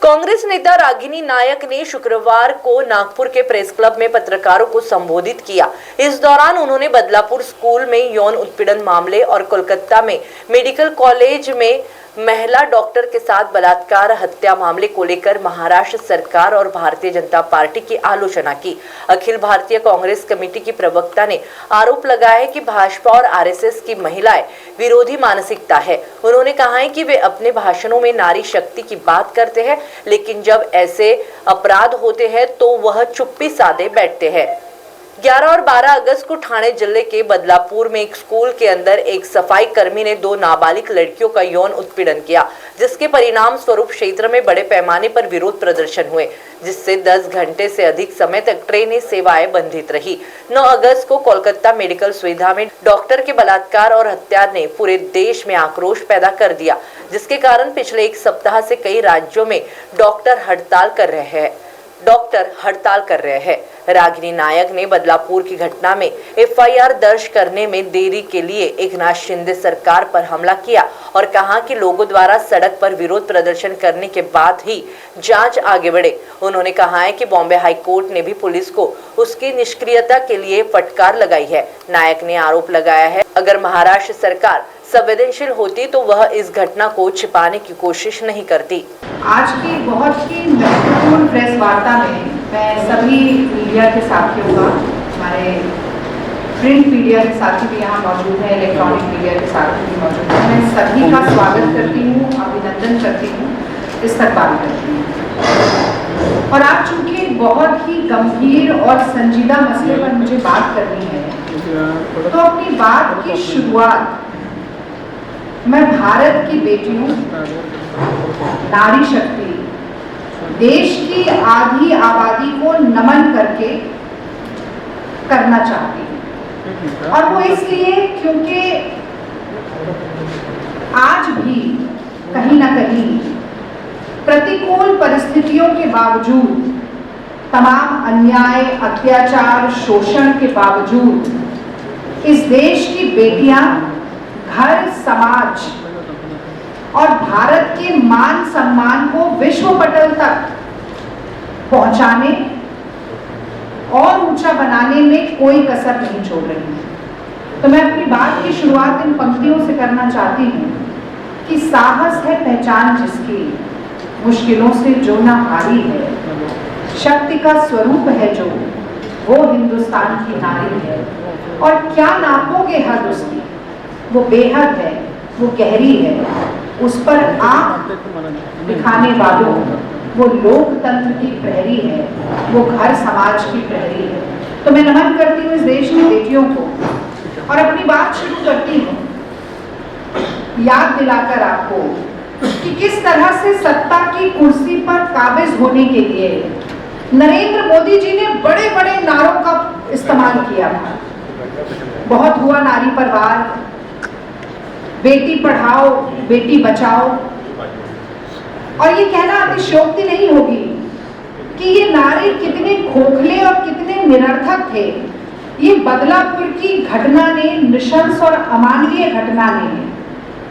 कांग्रेस नेता रागिनी नायक ने शुक्रवार को नागपुर के प्रेस क्लब में पत्रकारों को संबोधित किया। इस दौरान उन्होंने बदलापुर स्कूल में यौन उत्पीड़न मामले और कोलकाता में मेडिकल कॉलेज में महिला डॉक्टर के साथ बलात्कार हत्या मामले को लेकर महाराष्ट्र सरकार और भारतीय जनता पार्टी की आलोचना की। अखिल भारतीय कांग्रेस कमेटी की प्रवक्ता ने आरोप लगाया है कि भाजपा और आरएसएस की महिलाएं विरोधी मानसिकता है। उन्होंने कहा है कि वे अपने भाषणों में नारी शक्ति की बात करते हैं, लेकिन जब ऐसे अपराध होते हैं तो वह चुप्पी साधे बैठते हैं। 11 और 12 अगस्त को ठाणे जिले के बदलापुर में एक स्कूल के अंदर एक सफाई कर्मी ने 2 नाबालिग लड़कियों का यौन उत्पीड़न किया, जिसके परिणाम स्वरूप क्षेत्र में बड़े पैमाने पर विरोध प्रदर्शन हुए, जिससे 10 घंटे से अधिक समय तक ट्रेनें सेवाएं बाधित रही। 9 अगस्त को कोलकाता मेडिकल सुविधा में डॉक्टर के बलात्कार और हत्या ने पूरे देश में आक्रोश पैदा कर दिया, जिसके कारण पिछले 1 सप्ताह से कई राज्यों में डॉक्टर हड़ताल कर रहे हैं। रागिनी नायक ने बदलापुर की घटना में एफआईआर दर्ज करने में देरी के लिए एकनाथ शिंदे सरकार पर हमला किया और कहा कि लोगों द्वारा सड़क पर विरोध प्रदर्शन करने के बाद ही जांच आगे बढ़े। उन्होंने कहा है कि बॉम्बे हाई कोर्ट ने भी पुलिस को उसकी निष्क्रियता के लिए फटकार लगाई है। नायक ने आरोप लगाया है, अगर महाराष्ट्र सरकार संवेदनशील होती तो वह इस घटना को छिपाने की कोशिश नहीं करती। आज की बहुत ही महत्वपूर्ण प्रेस वार्ता में मैं सभी मीडिया के साथियों का, हमारे प्रिंट मीडिया के साथी भी यहाँ मौजूद हैं, इलेक्ट्रॉनिक मीडिया के साथी भी मौजूद हैं, मैं सभी का स्वागत करती हूँ, अभिनंदन करती हूँ, इस्तकबाल करती हूँ। और आज चूंकि बहुत ही गंभीर और संजीदा मसले पर मुझे बात करनी है, तो अपनी बात की शुरुआत मैं भारत की बेटियों, नारी शक्ति, देश की आधी आबादी को नमन करके करना चाहती हूँ। और वो इसलिए क्योंकि आज भी कहीं ना कहीं प्रतिकूल परिस्थितियों के बावजूद, तमाम अन्याय, अत्याचार, शोषण के बावजूद इस देश की बेटियां घर, समाज और भारत के मान सम्मान को विश्व पटल तक पहुंचाने और ऊंचा बनाने में कोई कसर नहीं छोड़ रही है। तो मैं अपनी बात की शुरुआत इन पंक्तियों से करना चाहती हूँ कि साहस है पहचान जिसकी, मुश्किलों से जो ना हारी है, शक्ति का स्वरूप है जो, वो हिंदुस्तान की नारी है। और क्या नापोगे हद उसकी, वो बेहद है, वो गहरी है, उस पर आंख दिखाने वालों, वो लोकतंत्र की प्रहरी है, वो घर समाज की प्रहरी है। तो मैं नमन करती हूँ इस देश की बेटियों को और अपनी बात शुरू करती हूँ याद दिलाकर आपको कि किस तरह से सत्ता की कुर्सी पर काबिज होने के लिए नरेंद्र मोदी जी ने बड़े बड़े नारों का इस्तेमाल किया था। बहुत हुआ नारी पर वार, बेटी पढ़ाओ, बेटी बचाओ। और ये कहना अतिशयोक्ति नहीं होगी कि ये नारे कितने खोखले और कितने निरर्थक थे। ये बदलापुर की घटना ने, नृशंस और अमानवीय घटना ने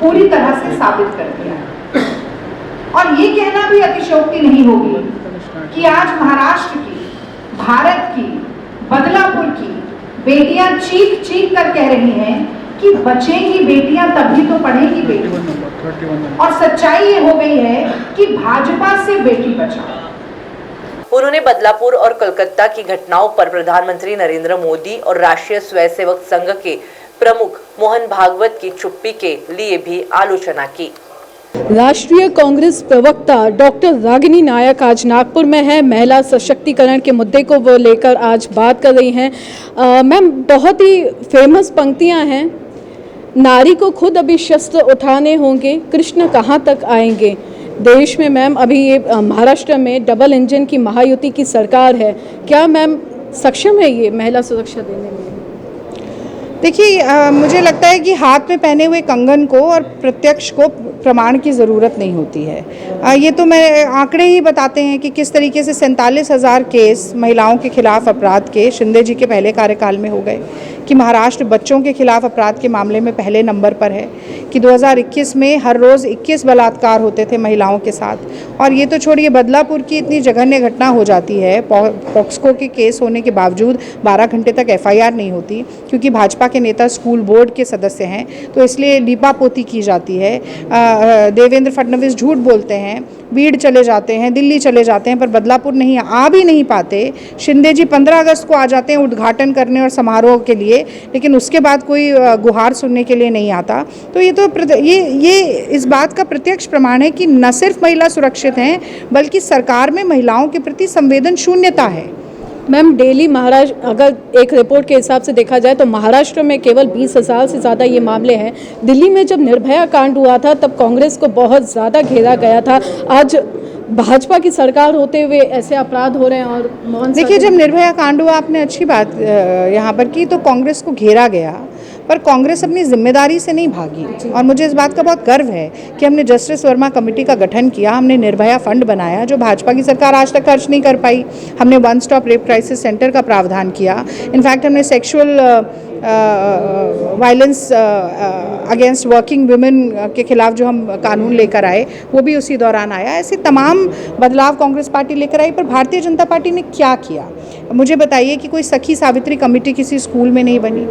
पूरी तरह से साबित कर दिया। और ये कहना भी अतिशयोक्ति नहीं होगी कि आज महाराष्ट्र की, भारत की, बदलापुर की बेटियां चीख चीख कर कह रही हैं कि बचेंगी बेटियां तभी तो पढ़ेंगी बेटियां। और सच्चाई ये हो गई है कि भाजपा से बेटी बचाओ। उन्होंने बदलापुर और कोलकाता की घटनाओं पर प्रधानमंत्री नरेंद्र मोदी और राष्ट्रीय स्वयंसेवक संघ के प्रमुख मोहन भागवत की चुप्पी के लिए भी आलोचना की। राष्ट्रीय कांग्रेस प्रवक्ता डॉक्टर रागिनी नायक आज नागपुर में है। महिला सशक्तिकरण के मुद्दे को वो लेकर आज बात कर रही हैं। मैम, बहुत ही फेमस पंक्तियां हैं, नारी को खुद अभी शस्त्र उठाने होंगे, कृष्ण कहाँ तक आएंगे। देश में मैम अभी ये महाराष्ट्र में डबल इंजन की महायुति की सरकार है, क्या मैम सक्षम है ये महिला सुरक्षा देने में? देखिए मुझे लगता है कि हाथ में पहने हुए कंगन को और प्रत्यक्ष को प्रमाण की ज़रूरत नहीं होती है। ये तो मैं आंकड़े ही बताते हैं कि किस तरीके से 47,000 केस महिलाओं के खिलाफ अपराध के शिंदे जी के पहले कार्यकाल में हो गए, कि महाराष्ट्र बच्चों के खिलाफ अपराध के मामले में पहले नंबर पर है, कि 2021 में हर रोज़ 21 बलात्कार होते थे महिलाओं के साथ। और ये तो छोड़िए, बदलापुर की इतनी जघन्य घटना हो जाती है, पॉक्सको के केस होने के बावजूद 12 घंटे तक FIR नहीं होती, क्योंकि भाजपा के नेता स्कूल बोर्ड के सदस्य हैं, तो इसलिए लीपापोती की जाती है। देवेंद्र फडणवीस झूठ बोलते हैं, बीड़ चले जाते हैं, दिल्ली चले जाते हैं, पर बदलापुर नहीं आ भी नहीं पाते। शिंदे जी 15 अगस्त को आ जाते हैं उद्घाटन करने और समारोह के लिए, लेकिन उसके बाद कोई गुहार सुनने के लिए नहीं आता। तो ये इस बात का प्रत्यक्ष प्रमाण है कि न सिर्फ महिला सुरक्षित हैं, बल्कि सरकार में महिलाओं के प्रति संवेदन शून्यता है। मैम, डेली महाराष्ट्र, अगर एक रिपोर्ट के हिसाब से देखा जाए तो महाराष्ट्र में केवल 20,000 से ज़्यादा ये मामले हैं। दिल्ली में जब निर्भया कांड हुआ था तब कांग्रेस को बहुत ज़्यादा घेरा गया था। आज भाजपा की सरकार होते हुए ऐसे अपराध हो रहे हैं। और देखिए, जब निर्भया कांड हुआ, आपने अच्छी बात यहाँ पर की, तो कांग्रेस को घेरा गया, पर कांग्रेस अपनी जिम्मेदारी से नहीं भागी। और मुझे इस बात का बहुत गर्व है कि हमने जस्टिस वर्मा कमेटी का गठन किया, हमने निर्भया फंड बनाया जो भाजपा की सरकार आज तक खर्च नहीं कर पाई। हमने one stop rape crisis centre का प्रावधान किया। इनफैक्ट हमने sexual violence against working women के खिलाफ जो हम कानून लेकर आए, वो भी उसी दौरान आया। ऐसे तमाम बदलाव कांग्रेस पार्टी लेकर आई, पर भारतीय जनता पार्टी ने क्या किया? मुझे बताइए कि कोई सखी सावित्री कमेटी किसी स्कूल में नहीं बनी।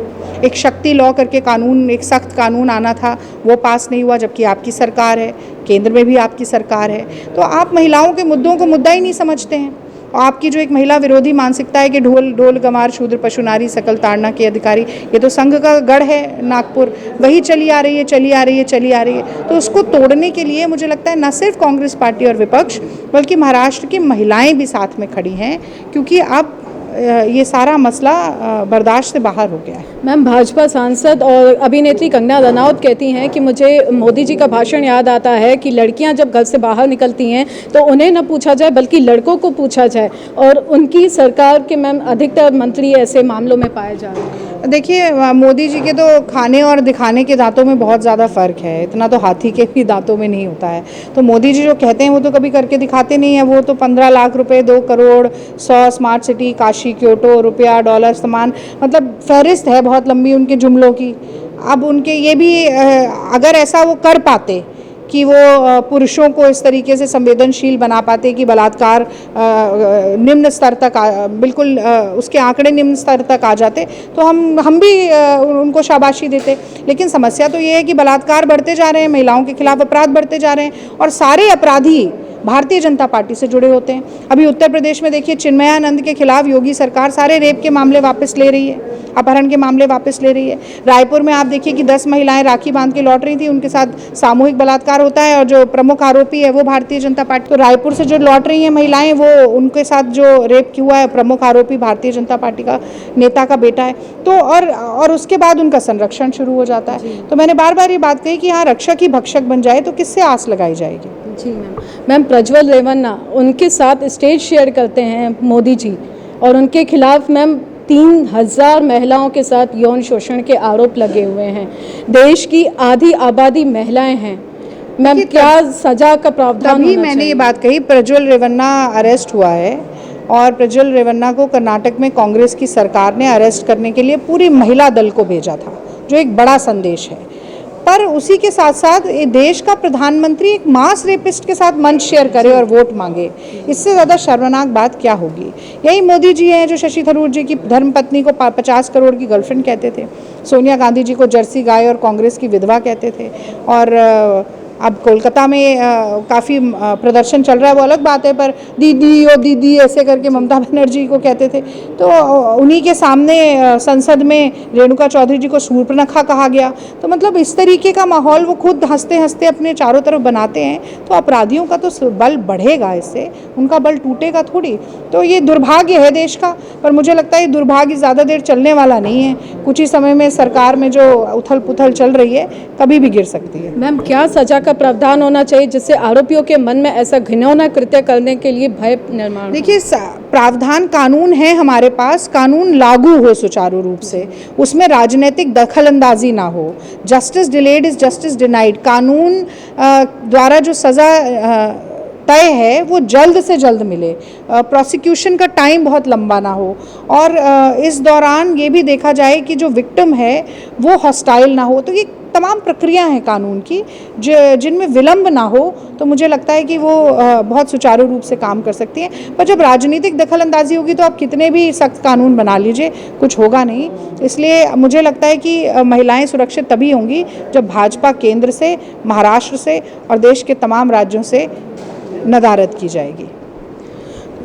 एक शक्ति लॉ करके कानून, एक सख्त कानून आना था, वो पास नहीं हुआ, जबकि आपकी सरकार है, केंद्र में भी आपकी सरकार है। तो आप महिलाओं के मुद्दों को मुद्दा ही नहीं समझते हैं। और आपकी जो एक महिला विरोधी मानसिकता है कि ढोल गमार शूद्र पशु नारी सकल ताड़ना के अधिकारी, ये तो संघ का गढ़ है नागपुर, वही चली आ रही है। तो उसको तोड़ने के लिए मुझे लगता है न सिर्फ कांग्रेस पार्टी और विपक्ष, बल्कि महाराष्ट्र की महिलाएं भी साथ में खड़ी हैं, क्योंकि अब ये सारा मसला बर्दाश्त से बाहर हो गया है। मैम, भाजपा सांसद और अभिनेत्री कंगना रनौत कहती हैं कि मुझे मोदी जी का भाषण याद आता है कि लड़कियां जब घर से बाहर निकलती हैं तो उन्हें न पूछा जाए बल्कि लड़कों को पूछा जाए, और उनकी सरकार के मैम अधिकतर मंत्री ऐसे मामलों में पाए जा रहे हैं। देखिए, मोदी जी के तो खाने और दिखाने के दांतों में बहुत ज़्यादा फ़र्क है, इतना तो हाथी के भी दांतों में नहीं होता है। तो मोदी जी जो कहते हैं वो तो कभी करके दिखाते नहीं है। वो तो 15 लाख रुपए, 2 crore, 100 smart city, Kashi, Kyoto, रुपया, डॉलर, सामान, मतलब फहरिस्त है बहुत लंबी उनके जुमलों की। अब उनके ये भी अगर ऐसा वो कर पाते कि वो पुरुषों को इस तरीके से संवेदनशील बना पाते कि बलात्कार निम्न स्तर तक बिल्कुल उसके आंकड़े निम्न स्तर तक आ जाते, तो हम भी उनको शाबाशी देते। लेकिन समस्या तो ये है कि बलात्कार बढ़ते जा रहे हैं, महिलाओं के खिलाफ अपराध बढ़ते जा रहे हैं, और सारे अपराधी भारतीय जनता पार्टी से जुड़े होते हैं। अभी उत्तर प्रदेश में देखिए, चिन्मयानंद के खिलाफ योगी सरकार सारे रेप के मामले वापस ले रही है, अपहरण के मामले वापस ले रही है। रायपुर में आप देखिए कि 10 महिलाएं राखी बांध के लौट रही थी, उनके साथ सामूहिक बलात्कार होता है, और जो प्रमुख आरोपी है वो भारतीय जनता पार्टी। तो रायपुर से जो लौट रही हैं महिलाएं, वो उनके साथ जो रेप हुआ है, प्रमुख आरोपी भारतीय जनता पार्टी का नेता का बेटा है। तो और उसके बाद उनका संरक्षण शुरू हो जाता है। तो मैंने बार बार ये बात कही कि हाँ, रक्षक ही भक्षक बन जाए तो किससे आस लगाई जाएगी? जी मैम, प्रज्वल रेवन्ना उनके साथ स्टेज शेयर करते हैं मोदी जी, और उनके खिलाफ मैम 3,000 महिलाओं के साथ यौन शोषण के आरोप लगे हुए हैं। देश की आधी आबादी महिलाएं हैं। मैम, क्या सजा का प्रावधान तभी होना मैंने ये चाहिए? बात कही, प्रज्वल रेवन्ना अरेस्ट हुआ है, और प्रज्वल रेवन्ना को कर्नाटक में कांग्रेस की सरकार ने अरेस्ट करने के लिए पूरी महिला दल को भेजा था, जो एक बड़ा संदेश है। पर उसी के साथ साथ देश का प्रधानमंत्री एक मास रेपिस्ट के साथ मंच शेयर करे और वोट मांगे, इससे ज़्यादा शर्मनाक बात क्या होगी? यही मोदी जी हैं जो शशि थरूर जी की धर्मपत्नी को 50 करोड़ की गर्लफ्रेंड कहते थे, सोनिया गांधी जी को जर्सी गाय और कांग्रेस की विधवा कहते थे, और अब कोलकाता में काफ़ी प्रदर्शन चल रहा है, वो अलग बात है, पर दीदी ओ दीदी ऐसे करके ममता बनर्जी को कहते थे। तो उन्हीं के सामने संसद में रेणुका चौधरी जी को शूर्पणखा कहा गया। तो मतलब इस तरीके का माहौल वो खुद हंसते हंसते अपने चारों तरफ बनाते हैं, तो अपराधियों का तो बल बढ़ेगा, इससे उनका बल टूटेगा थोड़ी। तो ये दुर्भाग्य है देश का, पर मुझे लगता है ये दुर्भाग्य ज़्यादा देर चलने वाला नहीं है। कुछ ही समय में सरकार में जो उथल पुथल चल रही है कभी भी गिर सकती है। मैम, क्या सजा का प्रावधान होना चाहिए जिससे आरोपियों के मन में ऐसा घिनौना कृत्य करने के लिए भय निर्माण हो? देखिए, प्रावधान कानून है हमारे पास, कानून लागू हो सुचारू रूप से, उसमें राजनीतिक दखलंदाजी ना हो। Justice delayed is justice denied. कानून द्वारा जो सज़ा तय है वो जल्द से जल्द मिले, प्रोसिक्यूशन का टाइम बहुत लंबा ना हो, और इस दौरान ये भी देखा जाए कि जो विक्टिम है वो हॉस्टाइल ना हो। तो ये तमाम प्रक्रिया हैं कानून की जिनमें विलंब ना हो, तो मुझे लगता है कि वो बहुत सुचारू रूप से काम कर सकती हैं। पर जब राजनीतिक दखलंदाजी होगी तो आप कितने भी सख्त कानून बना लीजिए, कुछ होगा नहीं। इसलिए मुझे लगता है कि महिलाएं सुरक्षित तभी होंगी जब भाजपा केंद्र से, महाराष्ट्र से और देश के तमाम राज्यों से नदारद की जाएगी।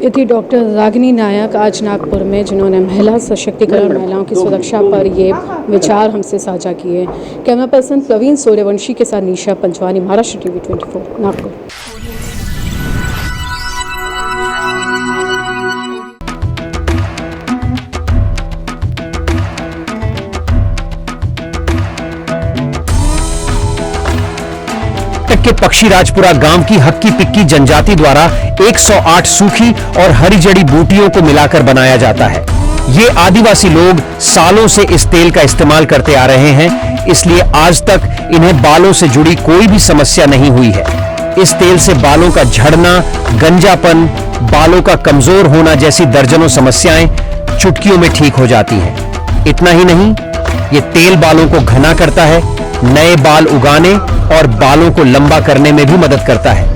ये थी डॉक्टर रागिनी नायक आज नागपुर में, जिन्होंने महिला सशक्तिकरण, महिलाओं की सुरक्षा पर ये विचार हमसे साझा किए। कैमरा पर्सन प्रवीण सूर्यवंशी के साथ निशा पंचवानी, महाराष्ट्र टीवी 24 नागपुर। के पक्षीराजपुरा गांव की हक्की पिक्की जनजाति द्वारा 108 सूखी और हरी जड़ी बूटियों को मिलाकर बनाया जाता है। ये आदिवासी लोग सालों से इस तेल का इस्तेमाल करते आ रहे हैं, इसलिए आज तक इन्हें बालों से जुड़ी कोई भी समस्या नहीं हुई है। इस तेल से बालों का झड़ना, गंजापन, बालों का कमजोर होना जैसी दर्जनों समस्याएं चुटकियों में ठीक हो जाती हैं। इतना ही नहीं, ये तेल बालों को घना करता है, नए बाल उगाने और बालों को लंबा करने में भी मदद करता है।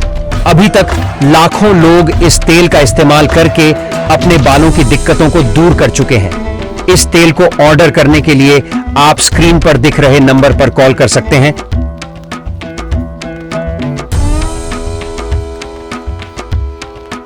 अभी तक लाखों लोग इस तेल का इस्तेमाल करके अपने बालों की दिक्कतों को दूर कर चुके हैं। इस तेल को ऑर्डर करने के लिए आप स्क्रीन पर दिख रहे नंबर पर कॉल कर सकते हैं।